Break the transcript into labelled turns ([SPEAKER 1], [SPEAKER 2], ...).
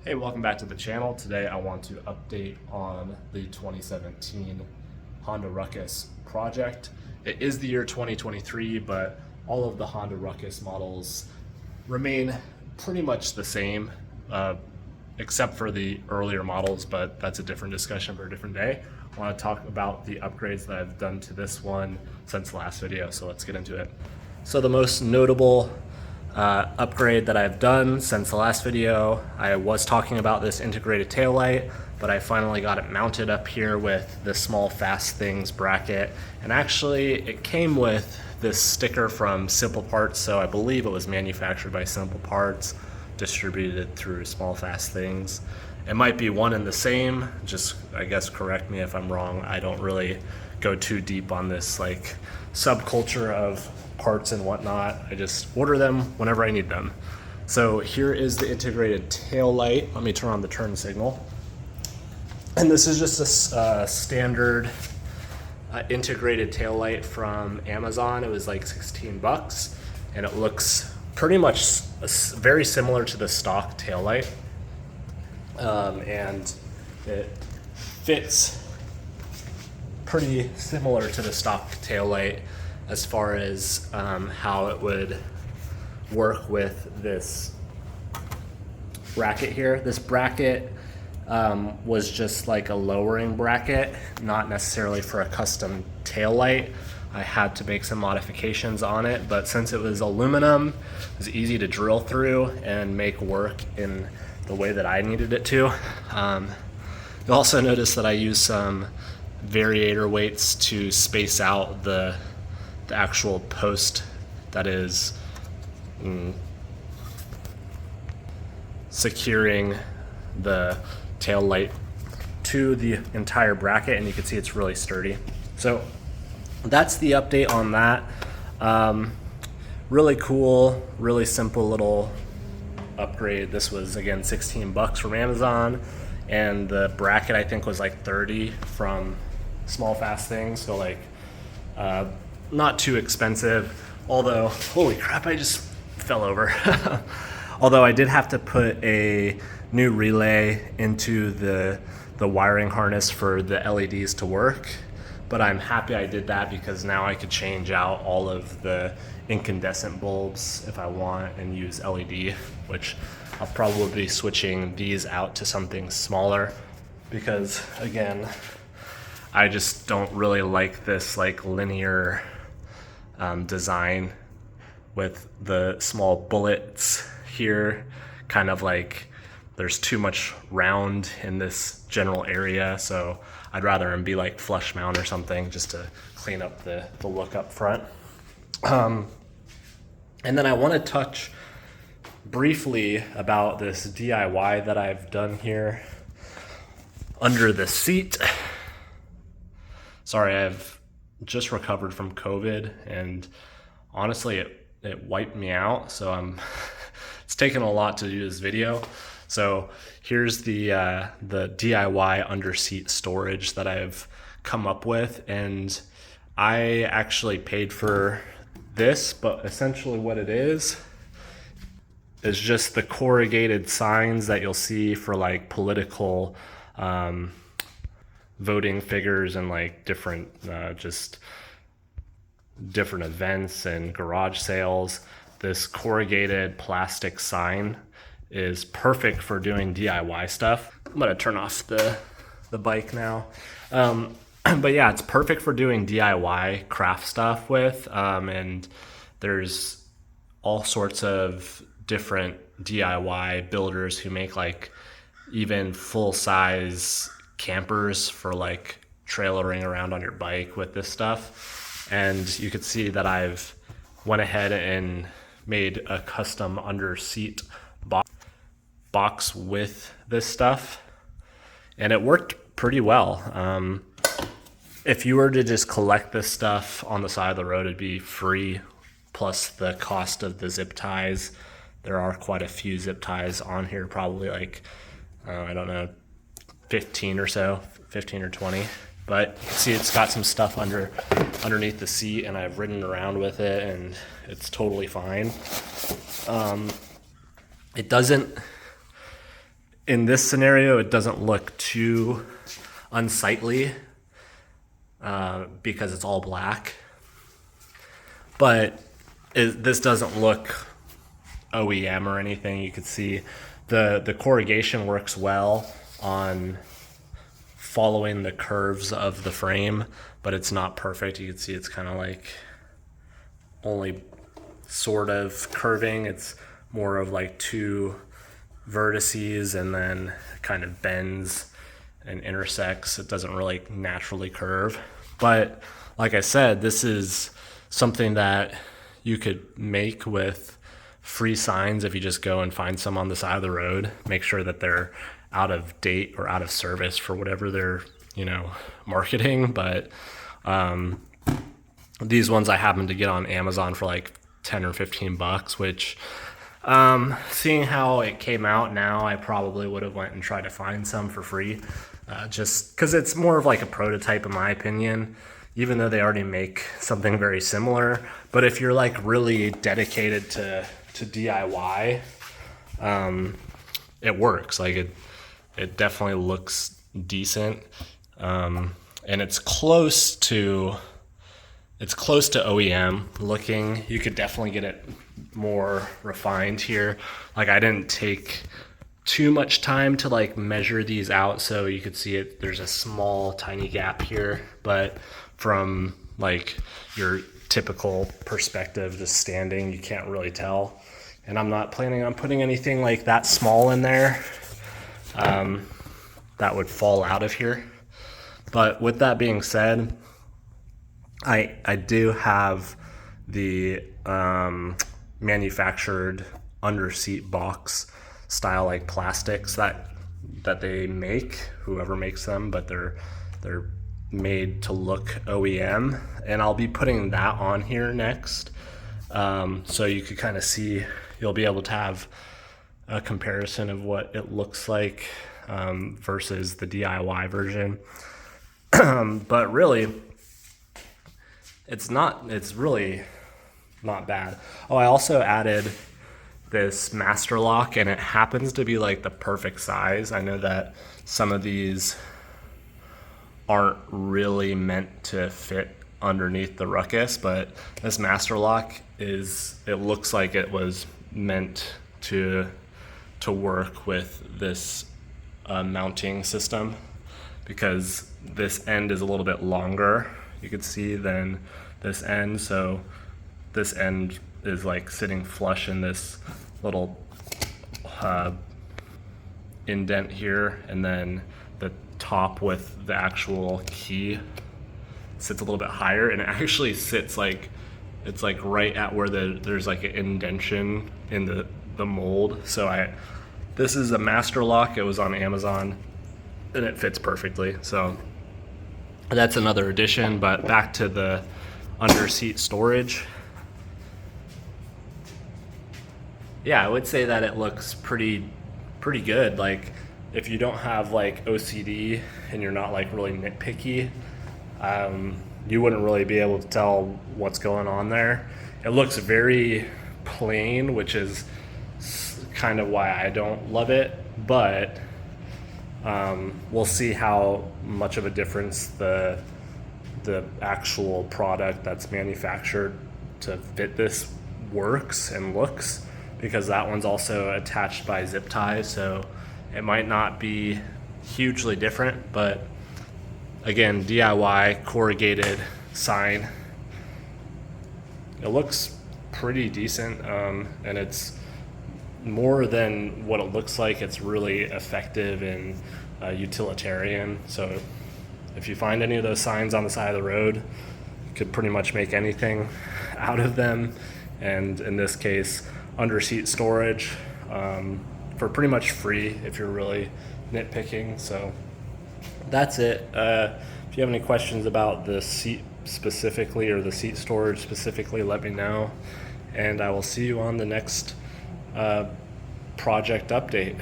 [SPEAKER 1] Hey, welcome back to the channel. Today I want to update on the 2017 Honda Ruckus project. It is the year 2023, but all of the Honda Ruckus models remain pretty much the same, except for the earlier models, but that's a different discussion for a different day. I want to talk about the upgrades that I've done to this one since the last video, so let's get into it. So the most notable upgrade that I've done since the last video, I was talking about this integrated taillight, but I finally got it mounted up here with the small fast things bracket. And actually it came with this sticker from Simple Parts, so I believe it was manufactured by Simple Parts, distributed through Small Fast Things. It might be one and the same, just I guess correct me if I'm wrong. I don't really go too deep on this like subculture of parts and whatnot. I just order them whenever I need them. So here is the integrated tail light. Let me turn on the turn signal. And this is just a standard integrated tail light from Amazon. It was like 16 bucks and it looks pretty much very similar to the stock tail light. And it fits pretty similar to the stock tail light as far as how it would work with this bracket here. This bracket was just like a lowering bracket, not necessarily for a custom tail light. I had to make some modifications on it, but since it was aluminum, it was easy to drill through and make work in the way that I needed it to. You'll also notice that I use some variator weights to space out the actual post that is securing the tail light to the entire bracket, and you can see it's really sturdy. So that's the update on that. Really cool, really simple little upgrade. This was again 16 bucks from Amazon, and the bracket I think was like 30 from Small Fast Things, so like not too expensive, although holy crap, I just fell over. Although I did have to put a new relay into the wiring harness for the LEDs to work, but I'm happy I did that because now I could change out all of the incandescent bulbs if I want and use LED, which I'll probably be switching these out to something smaller because again, I just don't really like this like linear design with the small bullets here. Kind of like there's too much round in this general area, so I'd rather them be like flush mount or something just to clean up the look up front. And then I want to touch briefly about this DIY that I've done here under the seat. Sorry, I've just recovered from COVID, and honestly, it wiped me out. So it's taken a lot to do this video. So here's the DIY under seat storage that I've come up with, and I actually paid for this, but essentially what it is just the corrugated signs that you'll see for like political voting figures and like different different events and garage sales. This corrugated plastic sign is perfect for doing DIY stuff. I'm gonna turn off the bike now. But yeah, it's perfect for doing DIY craft stuff with, and there's all sorts of different DIY builders who make like even full-size campers for like trailering around on your bike with this stuff. And you could see that I've went ahead and made a custom under seat box with this stuff, and it worked pretty well. If you were to just collect this stuff on the side of the road, it'd be free plus the cost of the zip ties. There are quite a few zip ties on here, probably like I don't know, 15 or 20, but you can see it's got some stuff underneath the seat, and I've ridden around with it and it's totally fine. It doesn't in this scenario, it doesn't look too unsightly because it's all black. But this doesn't look OEM or anything. You can see the corrugation works well on following the curves of the frame, but it's not perfect. You can see it's kind of like only sort of curving. It's more of like two vertices and then kind of bends and intersects. It doesn't really naturally curve. But like I said, this is something that you could make with free signs if you just go and find some on the side of the road. Make sure that they're out of date or out of service for whatever they're, marketing. But these ones I happened to get on Amazon for like 10 or 15 bucks, which seeing how it came out now, I probably would have went and tried to find some for free, just because it's more of like a prototype in my opinion, even though they already make something very similar. But if you're like really dedicated to DIY, it works. Like it definitely looks decent, and it's close to OEM looking. You could definitely get it more refined here. Like I didn't take too much time to like measure these out, so you could see it. There's a small tiny gap here, but from like your typical perspective, just standing, you can't really tell. And I'm not planning on putting anything like that small in there. That would fall out of here. But with that being said, I do have the manufactured under seat box style like plastics that they make, whoever makes them, but they're made to look OEM, and I'll be putting that on here next, so you could kind of see. You'll be able to have a comparison of what it looks like versus the DIY version. But really, it's really not bad. Oh, I also added this master lock, and it happens to be like the perfect size. I know that some of these aren't really meant to fit underneath the Ruckus, but this master lock it looks like it was meant to work with this mounting system, because this end is a little bit longer, you could see, than this end. So this end is like sitting flush in this little indent here, and then the top with the actual key sits a little bit higher, and it actually sits like it's like right at where there's like an indentation in the mold. So this is a master lock. It was on Amazon, and it fits perfectly. So that's another addition. But back to the under seat storage. Yeah, I would say that it looks pretty good. Like if you don't have like OCD and you're not like really nitpicky, you wouldn't really be able to tell what's going on there. It looks very plain, which is kind of why I don't love it, but we'll see how much of a difference the actual product that's manufactured to fit this works and looks, because that one's also attached by zip ties, so it might not be hugely different. But again, DIY corrugated sign, it looks pretty decent, and it's more than what it looks like. It's really effective and utilitarian. So if you find any of those signs on the side of the road, you could pretty much make anything out of them. And in this case, under seat storage for pretty much free if you're really nitpicking. So that's it. If you have any questions about the seat specifically or the seat storage specifically, let me know, and I will see you on the next project update.